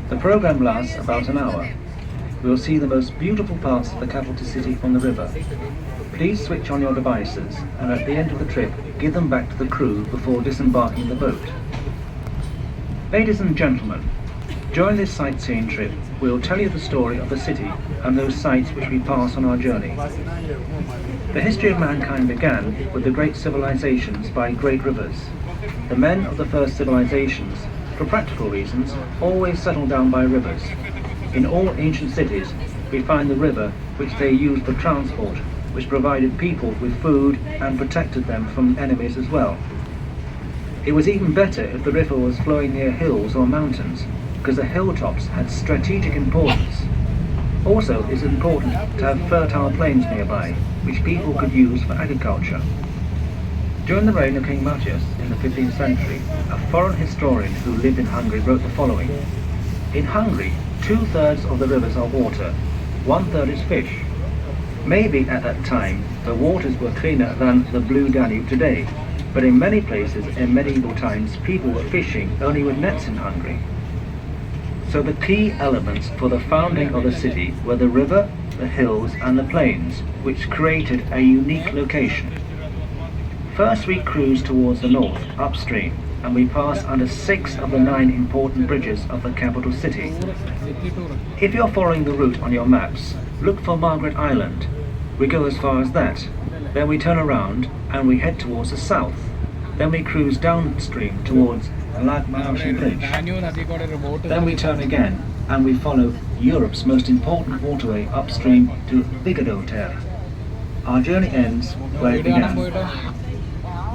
The program lasts about an hour. We will see the most beautiful parts of the capital city from the river. Please switch on your devices and at the end of the trip give them back to the crew before disembarking the boat. Ladies and gentlemen, during this sightseeing trip we will tell you the story of the city and those sights which we pass on our journey. The history of mankind began with the great civilizations by great rivers. The men of the first civilizations, for practical reasons, always settled down by rivers. In all ancient cities, we find the river which they used for transport, which provided people with food and protected them from enemies as well. It was even better if the river was flowing near hills or mountains, because the hilltops had strategic importance. Also, it is important to have fertile plains nearby, which people could use for agriculture. During the reign of King Matthias in the 15th century, a foreign historian who lived in Hungary wrote the following. In Hungary, 2/3 of the rivers are water, 1/3 is fish. Maybe at that time the waters were cleaner than the blue Danube today, but in many places in medieval times people were fishing only with nets in Hungary. So the key elements for the founding of the city were the river, the hills and the plains, which created a unique location. First we cruise towards the north, upstream, and we pass under 6 of the 9 important bridges of the capital city. If you're following the route on your maps, look for Margaret Island. We go as far as that. Then we turn around and we head towards the south. Then we cruise downstream towards Danibue Bridge. Then we turn again and we follow Europe's most important waterway upstream to Vigadotère. Our journey ends where it began.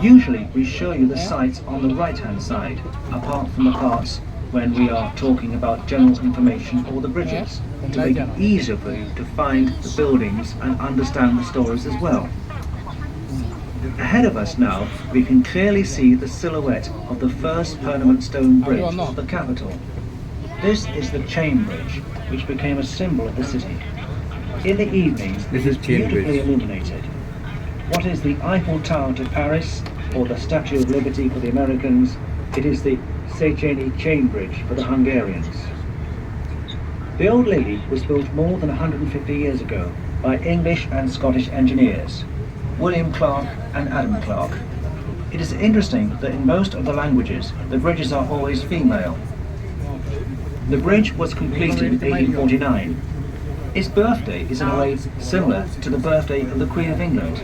Usually we show you the sights on the right-hand side, apart from the parts when we are talking about general information or the bridges, to make it easier for you to find the buildings and understand the stories as well. Ahead of us now, we can clearly see the silhouette of the first permanent stone bridge of the capital. This is the Chain Bridge, which became a symbol of the city. In the evenings, it is beautifully illuminated. What is the Eiffel Tower to Paris, or the Statue of Liberty for the Americans, it is the Széchenyi Chain Bridge for the Hungarians. The Old Lady was built more than 150 years ago by English and Scottish engineers, William Clark and Adam Clark. It is interesting that in most of the languages, the bridges are always female. The bridge was completed in 1849. Its birthday is in a way similar to the birthday of the Queen of England.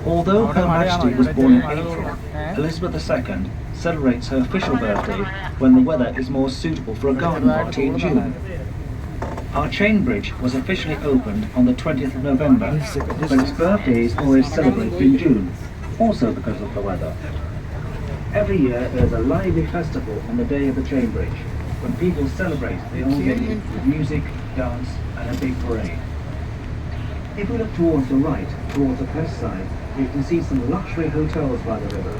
Although Her Majesty was born in April, Elizabeth II celebrates her official birthday when the weather is more suitable for a garden party in June. Our chain bridge was officially opened on the 20th of November, but its birthday is always celebrated in June, also because of the weather. Every year there is a lively festival on the day of the chain bridge, when people celebrate the Old Lady with music, dance and a big parade. If we look towards the right, towards the west side, you can see some luxury hotels by the river.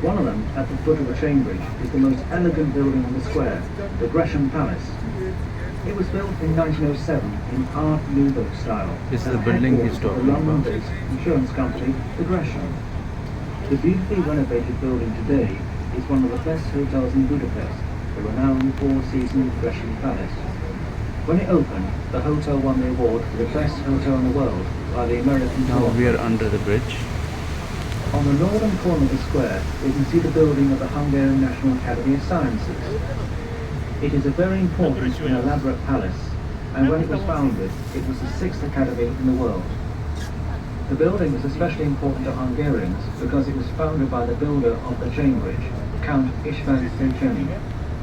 One of them, at the foot of the chain bridge, is the most elegant building on the square, the Gresham Palace. It was built in 1907 in Art Nouveau style. This is the building he's talking the about. London-based insurance company, the Gresham. The beautifully renovated building today is one of the best hotels in Budapest, the renowned four-season Gresham Palace. When it opened, the hotel won the award for the best hotel in the world by the American Now Tour. we are under the bridge. On the northern corner of the square, you can see the building of the Hungarian National Academy of Sciences. It is a very important and elaborate palace, and when it was founded, it was the 6th academy in the world. The building was especially important to Hungarians because it was founded by the builder of the chain bridge, Count István Széchenyi.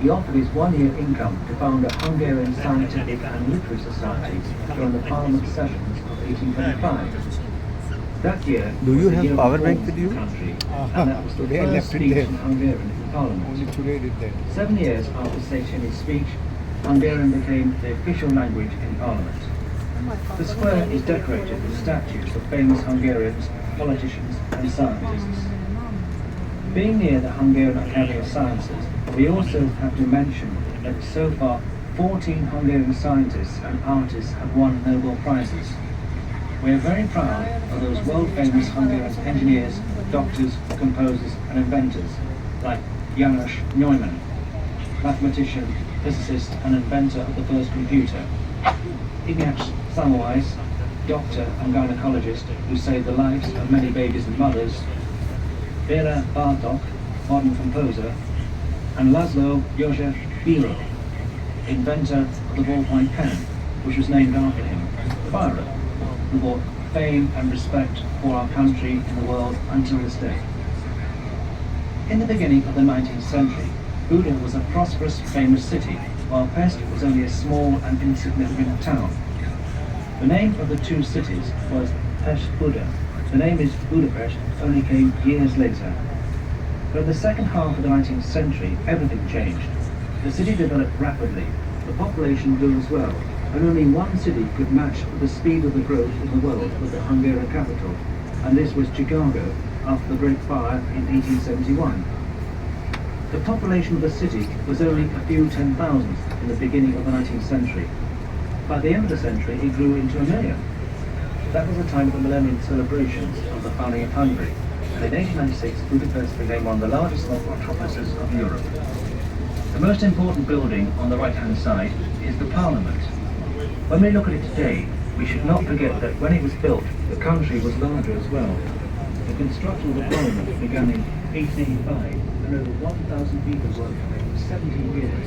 He offered his one-year income to found a Hungarian scientific and literary society during the Parliament sessions of 1825. That year Do you was the have year of power reform bank with in you? the country, and that was the Today I first left it speech there. in Hungarian in Parliament. Only today did that. 7 years after Széchenyi's speech, Hungarian became the official language in Parliament. The square is decorated with statues of famous Hungarians, politicians and scientists. Being near the Hungarian Academy of Sciences, we also have to mention that so far 14 Hungarian scientists and artists have won Nobel Prizes. We are very proud of those world-famous Hungarian engineers, doctors, composers and inventors like János Neumann. mathematician, physicist and inventor of the first computer. Ignaz Semmelweis, doctor and gynecologist who saved the lives of many babies and mothers. Béla Bartók, modern composer. And Laszlo József Bíró, inventor of the ballpoint pen, which was named after him, Bíró, who brought fame and respect for our country in the world until this day. In the beginning of the 19th century, Buda was a prosperous, famous city, while Pest was only a small and insignificant town. The name of the two cities was Pest-Buda. The name is Budapest only came years later. But in the second half of the 19th century, everything changed. The city developed rapidly, the population grew as well, and only one city could match the speed of the growth in the world with the Hungarian capital, and this was Chicago after the Great Fire in 1871. The population of the city was only a few 10,000 in the beginning of the 19th century. By the end of the century, it grew into 1 million. That was the time of the millennium celebrations of the founding of Hungary, and in 1896 Budapest became one of the largest metropolises of Europe. The most important building on the right-hand side is the Parliament. When we look at it today, we should not forget that when it was built, the country was larger as well. The construction of the Parliament began in 1885, and over 1,000 people worked on it for 17 years.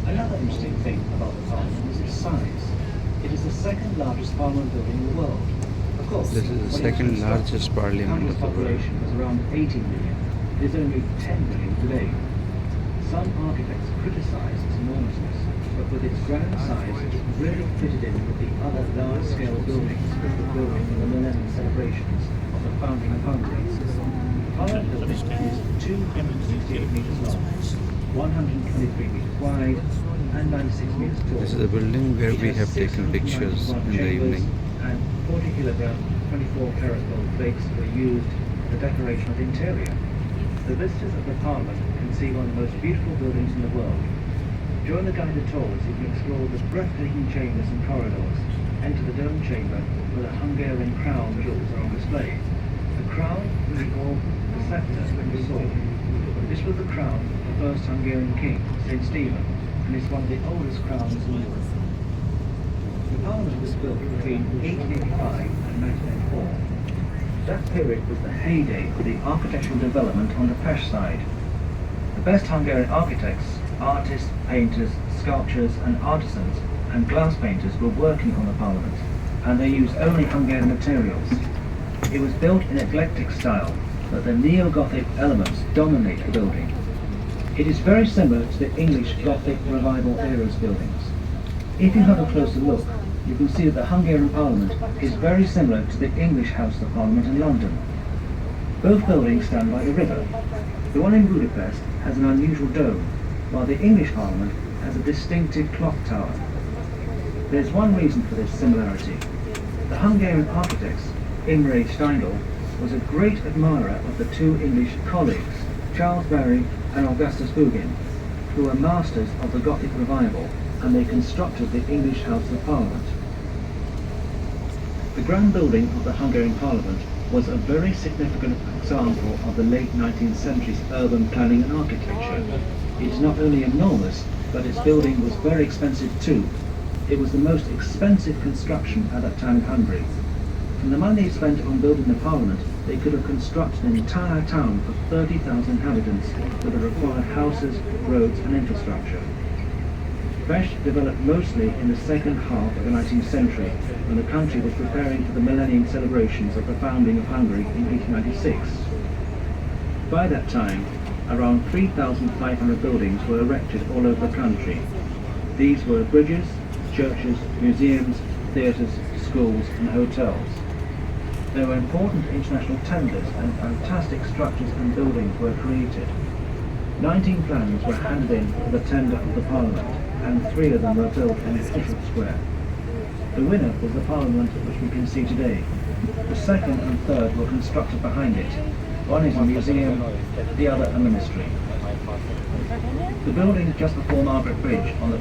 Another interesting thing about the Parliament is its size. It is the second largest Parliament building in the world. Of course, This is the second largest parliament of the world. population was around 18 million. It is only 10 million today. Some architects criticize its enormousness, but with its grand size, it really fitted in with the other large-scale buildings that were built in the millennium celebrations of the founding of Hungary. The Parliament building is 268 meters long, 123 meters wide, and 96 meters tall. This is a building where It we has have taken 691 pictures in the chambers, evening. and 40 kilogram, 24 karat gold plates were used for the decoration of the interior. The visitors of the Parliament can see one of the most beautiful buildings in the world. During the guided tours, you can explore the breathtaking chambers and corridors. Enter the dome chamber where the Hungarian crown jewels are on display. The crown was called the scepter and the sword. This was the crown of the first Hungarian king, St. Stephen, and is one of the oldest crowns in Europe. The Parliament was built between 1885 and 1904. That period was the heyday of the architectural development on the Pest side. The best Hungarian architects, artists, painters, sculptors and artisans and glass painters were working on the Parliament, and they used only Hungarian materials. It was built in eclectic style, but the neo-Gothic elements dominate the building. It is very similar to the English Gothic Revival era's buildings. If you have a closer look, you can see that the Hungarian Parliament is very similar to the English House of Parliament in London. Both buildings stand by the river. The one in Budapest has an unusual dome, while the English Parliament has a distinctive clock tower. There is one reason for this similarity. The Hungarian architect, Imre Steindl, was a great admirer of the two English colleagues, Charles Barry and Augustus Bugin, who were masters of the Gothic Revival, and they constructed the English House of Parliament. The grand building of the Hungarian Parliament was a very significant example of the late 19th century's urban planning and architecture. It is not only enormous, but its building was very expensive too. It was the most expensive construction at that time in Hungary. From the money they spent on building the Parliament, they could have constructed an entire town of 30,000 inhabitants with the required houses, roads and infrastructure. Pest developed mostly in the second half of the 19th century, when the country was preparing for the millennium celebrations of the founding of Hungary in 1896. By that time, around 3,500 buildings were erected all over the country. These were bridges, churches, museums, theatres, schools and hotels. There were important international tenders and fantastic structures and buildings were created. 19 plans were handed in for the tender of the Parliament, and 3 of them were built in the official square. The winner was the Parliament which we can see today. The second and third were constructed behind it. One is a museum, the other a ministry. The building just before Margaret Bridge on the